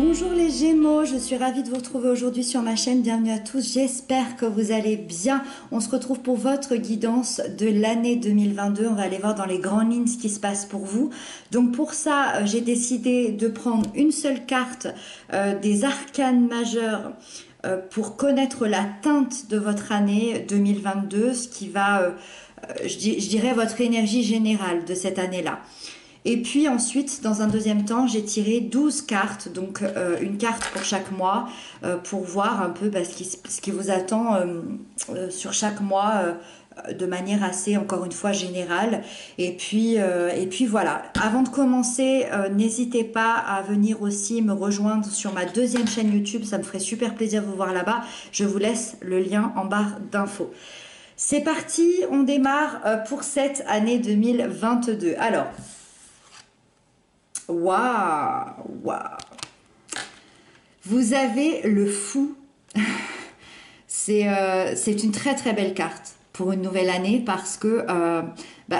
Bonjour les Gémeaux, je suis ravie de vous retrouver aujourd'hui sur ma chaîne. Bienvenue à tous, j'espère que vous allez bien. On se retrouve pour votre guidance de l'année 2022. On va aller voir dans les grandes lignes ce qui se passe pour vous. Donc pour ça, j'ai décidé de prendre une seule carte des arcanes majeurs pour connaître la teinte de votre année 2022, ce qui va, je dirais, votre énergie générale de cette année-là. Et puis ensuite, dans un deuxième temps, j'ai tiré 12 cartes, donc une carte pour chaque mois, pour voir un peu ce qui vous attend sur chaque mois de manière assez, encore une fois, générale. Et puis voilà. Avant de commencer, n'hésitez pas à venir aussi me rejoindre sur ma deuxième chaîne YouTube. Ça me ferait super plaisir de vous voir là-bas. Je vous laisse le lien en barre d'infos. C'est parti, on démarre pour cette année 2022. Alors... Waouh. Vous avez le fou. C'est une très très belle carte pour une nouvelle année parce que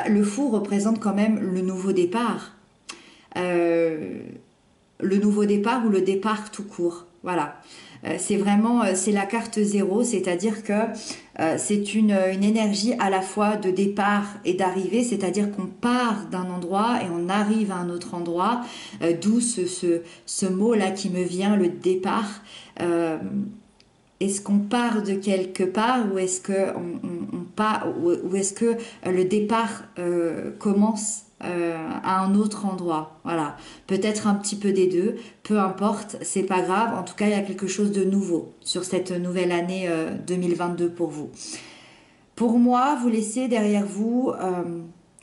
le fou représente quand même le nouveau départ. Le nouveau départ ou le départ tout court. Voilà. C'est vraiment, c'est la carte 0, c'est-à-dire que c'est une énergie à la fois de départ et d'arrivée, c'est-à-dire qu'on part d'un endroit et on arrive à un autre endroit, d'où ce mot-là qui me vient, le départ. Est-ce qu'on part de quelque part ou est-ce que on part ou est-ce que le départ commence à un autre endroit? Voilà, peut-être un petit peu des deux, peu importe, c'est pas grave. En tout cas, il y a quelque chose de nouveau sur cette nouvelle année 2022 pour vous. Pour moi, vous laissez derrière vous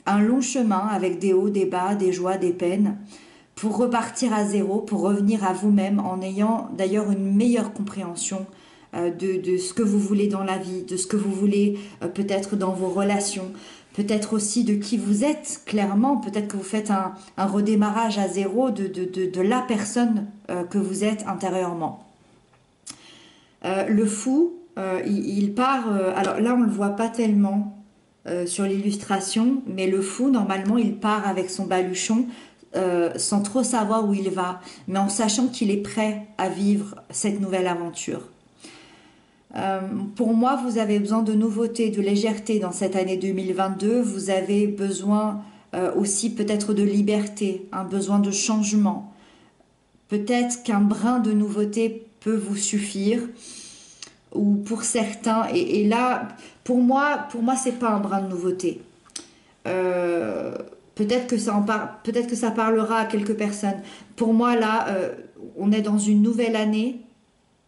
un long chemin avec des hauts, des bas, des joies, des peines, pour repartir à zéro, pour revenir à vous-même en ayant d'ailleurs une meilleure compréhension de ce que vous voulez dans la vie, de ce que vous voulez peut-être dans vos relations, peut-être aussi de qui vous êtes clairement, peut-être que vous faites un redémarrage à zéro de la personne que vous êtes intérieurement. Le fou, il part, alors là on ne le voit pas tellement sur l'illustration, mais le fou normalement il part avec son baluchon sans trop savoir où il va, mais en sachant qu'il est prêt à vivre cette nouvelle aventure. Pour moi, vous avez besoin de nouveautés, de légèreté dans cette année 2022. Vous avez besoin aussi peut-être de liberté, un besoin de changement. Peut-être qu'un brin de nouveauté peut vous suffire. Ou pour certains, et là, pour moi, c'est pas un brin de nouveauté. Peut-être que ça parlera à quelques personnes. Pour moi, là, on est dans une nouvelle année.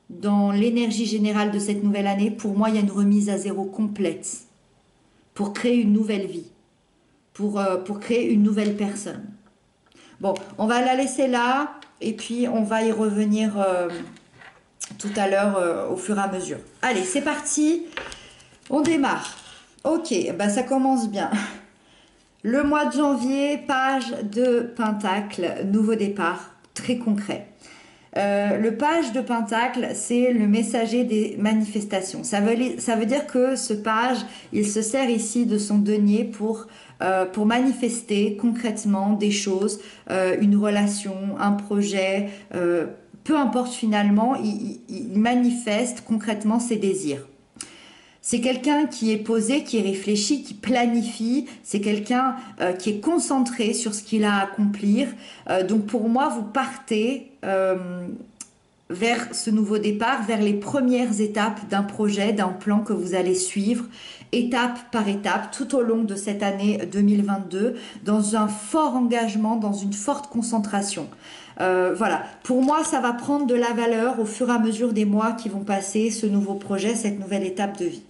Dans l'énergie générale de cette nouvelle année, pour moi, il y a une remise à zéro complète pour créer une nouvelle vie, pour créer une nouvelle personne. Bon, on va la laisser là et puis on va y revenir tout à l'heure au fur et à mesure. Allez, c'est parti, on démarre. Ok, ça commence bien. Le mois de janvier, page de Pentacle, nouveau départ, très concret. Le page de Pentacle, c'est le messager des manifestations. Ça veut dire que ce page, il se sert ici de son denier pour manifester concrètement des choses, une relation, un projet, peu importe finalement, il manifeste concrètement ses désirs. C'est quelqu'un qui est posé, qui réfléchit, qui planifie. C'est quelqu'un qui est concentré sur ce qu'il a à accomplir. Donc pour moi, vous partez vers ce nouveau départ, vers les premières étapes d'un projet, d'un plan que vous allez suivre, étape par étape, tout au long de cette année 2022, dans un fort engagement, dans une forte concentration. Voilà, pour moi, ça va prendre de la valeur au fur et à mesure des mois qui vont passer, ce nouveau projet, cette nouvelle étape de vie.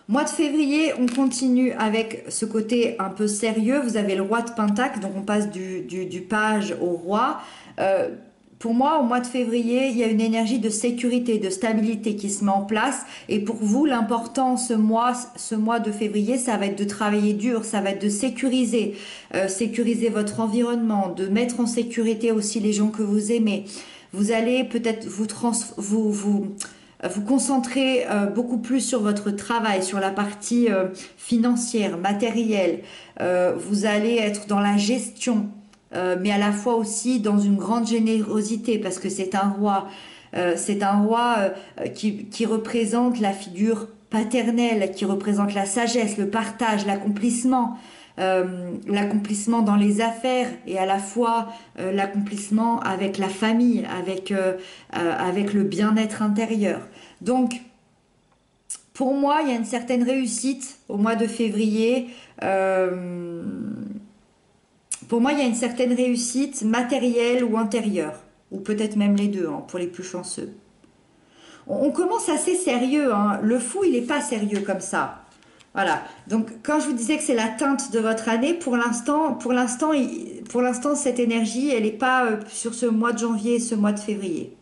Mois de février, on continue avec ce côté un peu sérieux. Vous avez le roi de Pentacle, donc on passe du page au roi. Pour moi, au mois de février, il y a une énergie de sécurité, de stabilité qui se met en place. Et pour vous, l'important ce mois de février, ça va être de travailler dur, ça va être de sécuriser votre environnement, de mettre en sécurité aussi les gens que vous aimez. Vous allez peut-être vous concentrer beaucoup plus sur votre travail, sur la partie financière, matérielle. Vous allez être dans la gestion mais à la fois aussi dans une grande générosité, parce que c'est un roi. C'est un roi qui représente la figure paternelle, qui représente la sagesse, le partage, l'accomplissement dans les affaires et à la fois l'accomplissement avec la famille, avec le bien-être intérieur. Donc, pour moi, il y a une certaine réussite au mois de février. Pour moi, il y a une certaine réussite matérielle ou intérieure, ou peut-être même les deux, hein, pour les plus chanceux. On commence assez sérieux, hein. Le fou, il n'est pas sérieux comme ça. Voilà. Donc, quand je vous disais que c'est la teinte de votre année, pour l'instant, cette énergie, elle n'est pas sur ce mois de janvier et ce mois de février.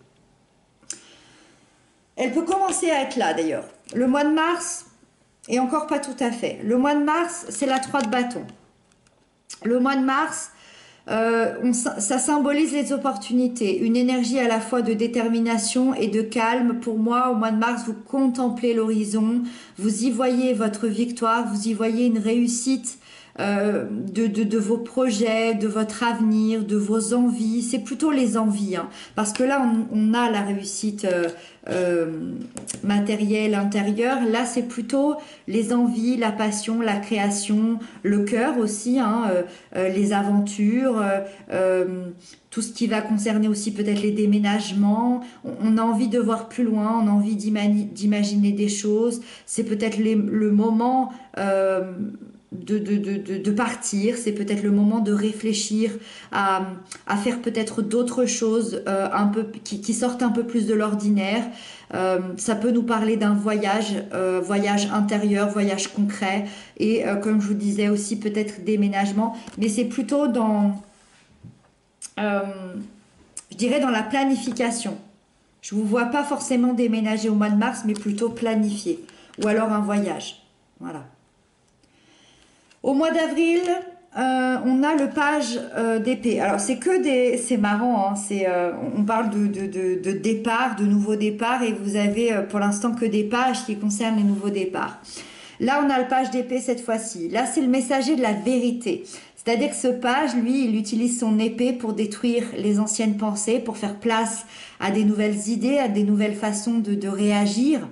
Elle peut commencer à être là, d'ailleurs. Le mois de mars, et encore pas tout à fait. Le mois de mars, c'est la 3 de bâton. Le mois de mars, ça symbolise les opportunités, une énergie à la fois de détermination et de calme. Pour moi, au mois de mars, vous contemplez l'horizon, vous y voyez votre victoire, vous y voyez une réussite de vos projets, de votre avenir, de vos envies. C'est plutôt les envies, hein, parce que là, on a la réussite matérielle intérieure. Là, c'est plutôt les envies, la passion, la création, le cœur aussi, hein, les aventures, tout ce qui va concerner aussi peut-être les déménagements. On a envie de voir plus loin, on a envie d'imaginer des choses. C'est peut-être le moment de partir, c'est peut-être le moment de réfléchir à faire peut-être d'autres choses un peu qui sortent un peu plus de l'ordinaire. Ça peut nous parler d'un voyage intérieur, voyage concret et comme je vous disais aussi peut-être déménagement, mais c'est plutôt je dirais dans la planification. Je vous vois pas forcément déménager au mois de mars, mais plutôt planifier ou alors un voyage. Voilà. Au mois d'avril, on a le page d'épée. Alors c'est marrant, hein, on parle de départ, de nouveaux départs, et vous avez pour l'instant que des pages qui concernent les nouveaux départs. Là, on a le page d'épée cette fois-ci. Là, c'est le messager de la vérité. C'est-à-dire que ce page, lui, il utilise son épée pour détruire les anciennes pensées, pour faire place à des nouvelles idées, à des nouvelles façons de réagir.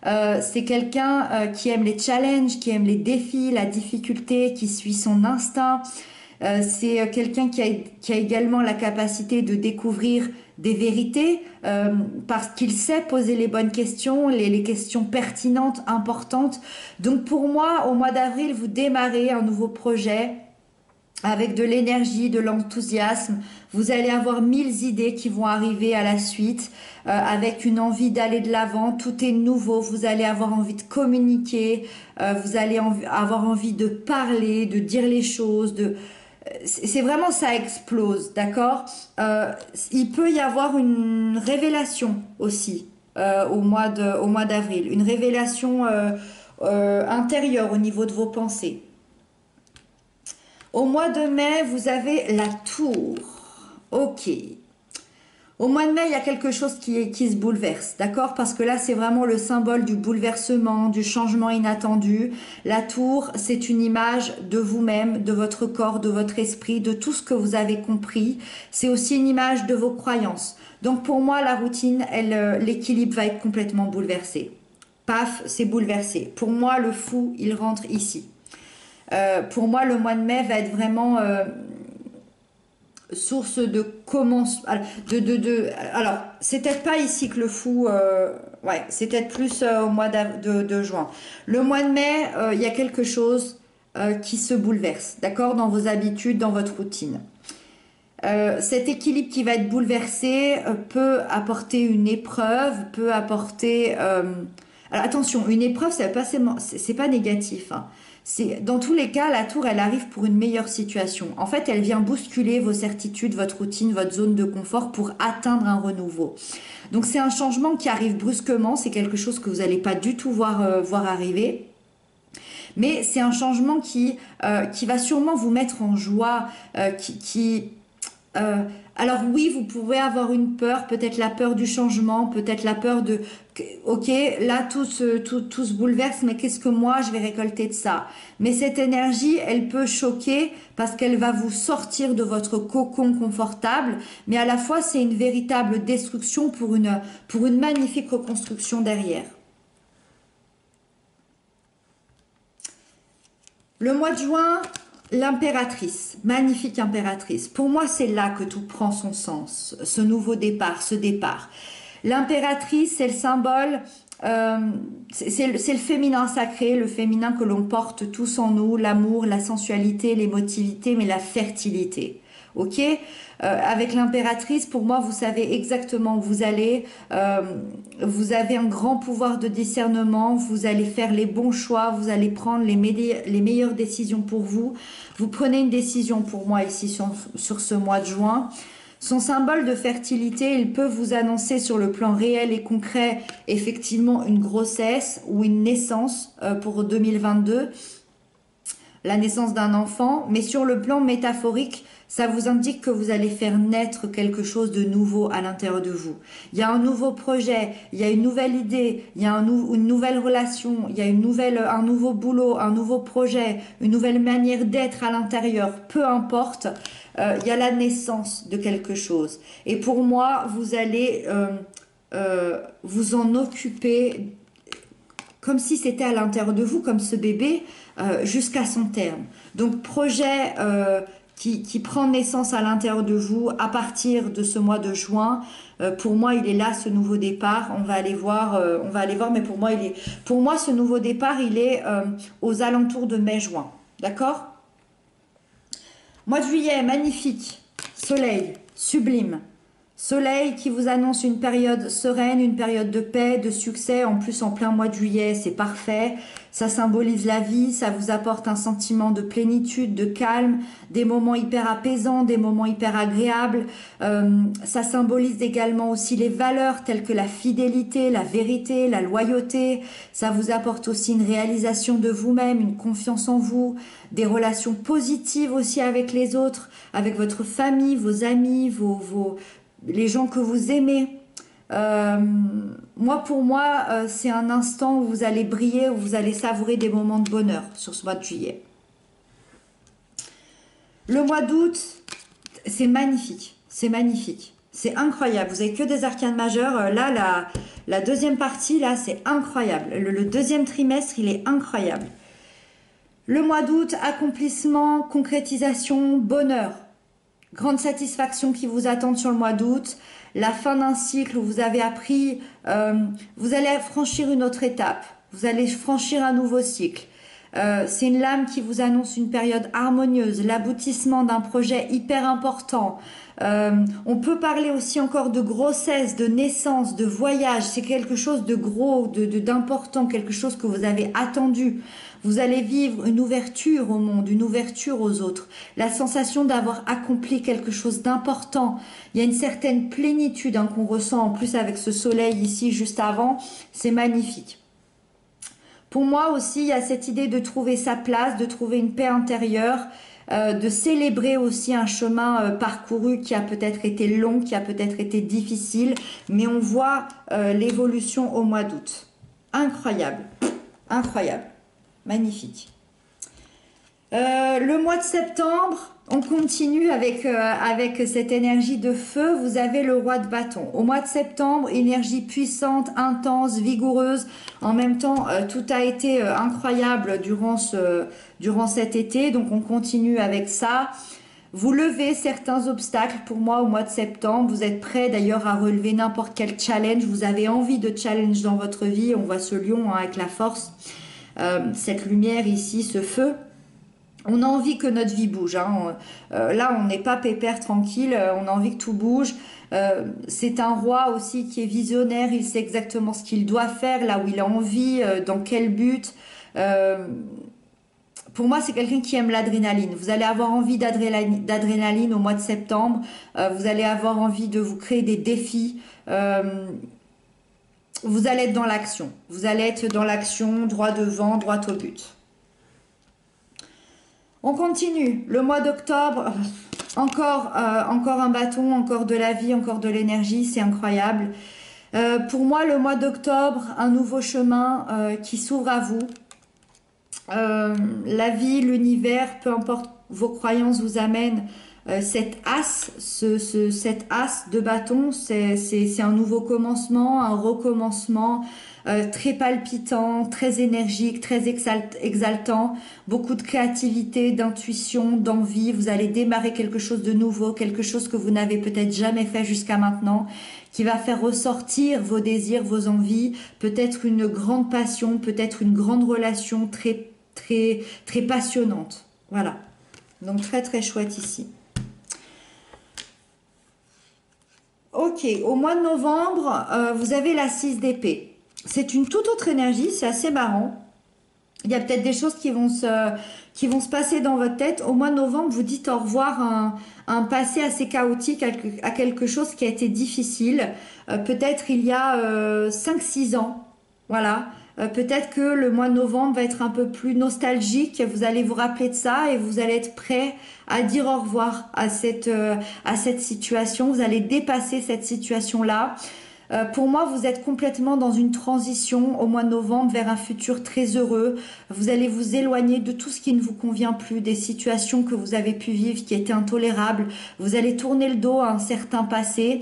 C'est quelqu'un qui aime les challenges, qui aime les défis, la difficulté, qui suit son instinct. C'est quelqu'un qui a également la capacité de découvrir des vérités parce qu'il sait poser les bonnes questions, les questions pertinentes, importantes. Donc pour moi, au mois d'avril, vous démarrez un nouveau projet avec de l'énergie, de l'enthousiasme. Vous allez avoir 1000 idées qui vont arriver à la suite, avec une envie d'aller de l'avant. Tout est nouveau, vous allez avoir envie de communiquer, vous allez avoir envie de parler, de dire les choses, c'est vraiment, ça explose, d'accord. Il peut y avoir une révélation aussi au mois d'avril, une révélation intérieure au niveau de vos pensées. Au mois de mai, vous avez la tour. Ok. Au mois de mai, il y a quelque chose qui se bouleverse, d'accord? Parce que là, c'est vraiment le symbole du bouleversement, du changement inattendu. La tour, c'est une image de vous-même, de votre corps, de votre esprit, de tout ce que vous avez compris. C'est aussi une image de vos croyances. Donc pour moi, la routine, l'équilibre va être complètement bouleversé. Paf, c'est bouleversé. Pour moi, le fou, il rentre ici. Pour moi, le mois de mai va être vraiment source de commence. Alors, c'est peut-être pas ici que le fou. Ouais, c'est peut-être plus au mois de juin. Le mois de mai, il y a quelque chose qui se bouleverse, d'accord, dans vos habitudes, dans votre routine. Cet équilibre qui va être bouleversé peut apporter une épreuve, peut apporter. Alors attention, une épreuve, c'est pas négatif, hein. Dans tous les cas, la tour, elle arrive pour une meilleure situation. En fait, elle vient bousculer vos certitudes, votre routine, votre zone de confort pour atteindre un renouveau. Donc, c'est un changement qui arrive brusquement. C'est quelque chose que vous n'allez pas du tout voir arriver. Mais c'est un changement qui va sûrement vous mettre en joie, qui Alors oui, vous pouvez avoir une peur, peut-être la peur du changement, peut-être la peur de, ok, là tout se bouleverse, mais qu'est-ce que moi je vais récolter de ça? Mais cette énergie, elle peut choquer parce qu'elle va vous sortir de votre cocon confortable, mais à la fois c'est une véritable destruction pour une magnifique reconstruction derrière. Le mois de juin, l'impératrice, magnifique impératrice. Pour moi, c'est là que tout prend son sens, ce nouveau départ, ce départ. L'impératrice, c'est le symbole, c'est le féminin sacré, le féminin que l'on porte tous en nous, l'amour, la sensualité, l'émotivité, mais la fertilité. Ok, avec l'impératrice, pour moi, vous savez exactement où vous allez. Vous avez un grand pouvoir de discernement. Vous allez faire les bons choix. Vous allez prendre les meilleures décisions pour vous. Vous prenez une décision pour moi ici sur ce mois de juin. Son symbole de fertilité, il peut vous annoncer sur le plan réel et concret, effectivement, une grossesse ou une naissance pour 2022, la naissance d'un enfant. Mais sur le plan métaphorique, ça vous indique que vous allez faire naître quelque chose de nouveau à l'intérieur de vous. Il y a un nouveau projet, il y a une nouvelle idée, il y a une nouvelle relation, il y a un nouveau boulot, un nouveau projet, une nouvelle manière d'être à l'intérieur, peu importe. Il y a la naissance de quelque chose. Et pour moi, vous allez vous en occuper comme si c'était à l'intérieur de vous, comme ce bébé, jusqu'à son terme. Donc, projet qui prend naissance à l'intérieur de vous à partir de ce mois de juin. Pour moi, il est là, ce nouveau départ. On va aller voir, mais pour moi, ce nouveau départ, il est aux alentours de mai-juin. D'accord? Mois de juillet, magnifique. Soleil, sublime. Soleil qui vous annonce une période sereine, une période de paix, de succès. En plus, en plein mois de juillet, c'est parfait. Ça symbolise la vie, ça vous apporte un sentiment de plénitude, de calme, des moments hyper apaisants, des moments hyper agréables. Ça symbolise également aussi les valeurs telles que la fidélité, la vérité, la loyauté. Ça vous apporte aussi une réalisation de vous-même, une confiance en vous, des relations positives aussi avec les autres, avec votre famille, vos amis, les gens que vous aimez. Pour moi, c'est un instant où vous allez briller, où vous allez savourer des moments de bonheur sur ce mois de juillet. Le mois d'août, c'est magnifique, c'est magnifique, c'est incroyable. Vous avez que des arcanes majeures. Là, la deuxième partie, là, c'est incroyable. Le deuxième trimestre, il est incroyable. Le mois d'août, accomplissement, concrétisation, bonheur. Grande satisfaction qui vous attend sur le mois d'août. La fin d'un cycle où vous avez appris, vous allez franchir une autre étape. Vous allez franchir un nouveau cycle. C'est une lame qui vous annonce une période harmonieuse, l'aboutissement d'un projet hyper important. On peut parler aussi encore de grossesse, de naissance, de voyage. C'est quelque chose de gros, d'important, quelque chose que vous avez attendu. Vous allez vivre une ouverture au monde, une ouverture aux autres. La sensation d'avoir accompli quelque chose d'important. Il y a une certaine plénitude qu'on ressent en plus avec ce soleil ici juste avant. C'est magnifique. Pour moi aussi, il y a cette idée de trouver sa place, de trouver une paix intérieure, de célébrer aussi un chemin parcouru qui a peut-être été long, qui a peut-être été difficile, mais on voit l'évolution au mois d'août. Incroyable, incroyable, magnifique. Le mois de septembre, on continue avec cette énergie de feu. Vous avez le roi de bâton. Au mois de septembre, énergie puissante, intense, vigoureuse. En même temps, tout a été incroyable durant cet été. Donc, on continue avec ça. Vous levez certains obstacles pour moi au mois de septembre. Vous êtes prêts d'ailleurs à relever n'importe quel challenge. Vous avez envie de challenge dans votre vie. On voit ce lion avec la force. Cette lumière ici, ce feu. On a envie que notre vie bouge. Là, on n'est pas pépère tranquille. On a envie que tout bouge. C'est un roi aussi qui est visionnaire. Il sait exactement ce qu'il doit faire, là où il a envie, dans quel but. Pour moi, c'est quelqu'un qui aime l'adrénaline. Vous allez avoir envie d'adrénaline au mois de septembre. Vous allez avoir envie de vous créer des défis. Vous allez être dans l'action. Vous allez être dans l'action, droit devant, droit au but. On continue. Le mois d'octobre, Encore un bâton, encore de la vie, encore de l'énergie, c'est incroyable. Pour moi, le mois d'octobre, un nouveau chemin qui s'ouvre à vous. La vie, l'univers, peu importe vos croyances, vous amène cet cet as de bâton. C'est un nouveau commencement, un recommencement très palpitant, très énergique, très exaltant, beaucoup de créativité, d'intuition, d'envie. Vous allez démarrer quelque chose de nouveau, quelque chose que vous n'avez peut-être jamais fait jusqu'à maintenant, qui va faire ressortir vos désirs, vos envies, peut-être une grande passion, peut-être une grande relation très passionnante. Voilà. Donc très très chouette ici. Ok, au mois de novembre, vous avez la 6 d'épée. C'est une toute autre énergie, c'est assez marrant. Il y a peut-être des choses qui vont se passer dans votre tête. Au mois de novembre, vous dites au revoir à un passé assez chaotique, à quelque chose qui a été difficile. Peut-être il y a 5-6 ans. Voilà. Peut-être que le mois de novembre va être un peu plus nostalgique. Vous allez vous rappeler de ça et vous allez être prêt à dire au revoir à cette situation. Vous allez dépasser cette situation-là. Pour moi, vous êtes complètement dans une transition au mois de novembre vers un futur très heureux. Vous allez vous éloigner de tout ce qui ne vous convient plus, des situations que vous avez pu vivre qui étaient intolérables. Vous allez tourner le dos à un certain passé.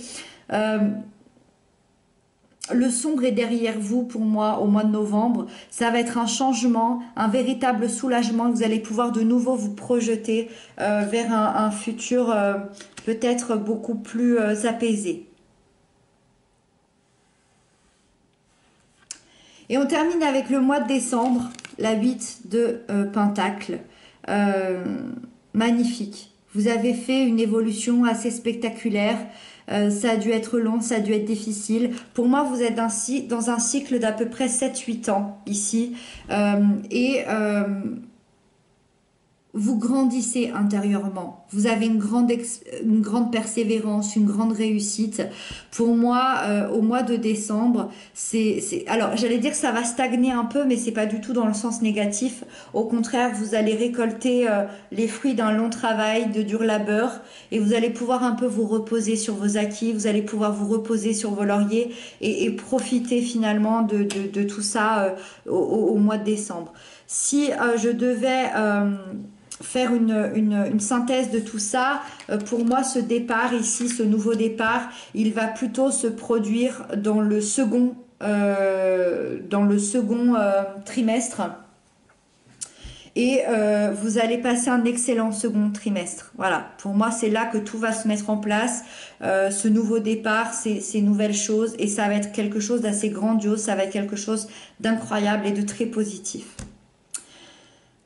Le sombre est derrière vous pour moi au mois de novembre. Ça va être un changement, un véritable soulagement. Vous allez pouvoir de nouveau vous projeter vers un futur peut-être beaucoup plus apaisé. Et on termine avec le mois de décembre, la 8 de Pentacle. Magnifique. Vous avez fait une évolution assez spectaculaire. Ça a dû être long, ça a dû être difficile. Pour moi, vous êtes dans un cycle d'à peu près 7-8 ans ici. Vous grandissez intérieurement. Vous avez une grande persévérance, une grande réussite. Pour moi, au mois de décembre, alors j'allais dire ça va stagner un peu, mais c'est pas du tout dans le sens négatif. Au contraire, vous allez récolter les fruits d'un long travail, de dur labeur, et vous allez pouvoir un peu vous reposer sur vos acquis. Vous allez pouvoir vous reposer sur vos lauriers et profiter finalement de tout ça au mois de décembre. Si je devais faire une synthèse de tout ça, pour moi ce départ ici, ce nouveau départ, il va plutôt se produire dans le second trimestre. Et vous allez passer un excellent second trimestre. Voilà, pour moi c'est là que tout va se mettre en place, ce nouveau départ, ces nouvelles choses, et ça va être quelque chose d'assez grandiose, ça va être quelque chose d'incroyable et de très positif.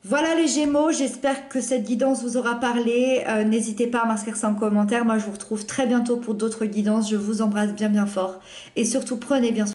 Voilà les Gémeaux, j'espère que cette guidance vous aura parlé. N'hésitez pas à m'inscrire ça en commentaire. Moi, je vous retrouve très bientôt pour d'autres guidances. Je vous embrasse bien fort. Et surtout, prenez bien soin.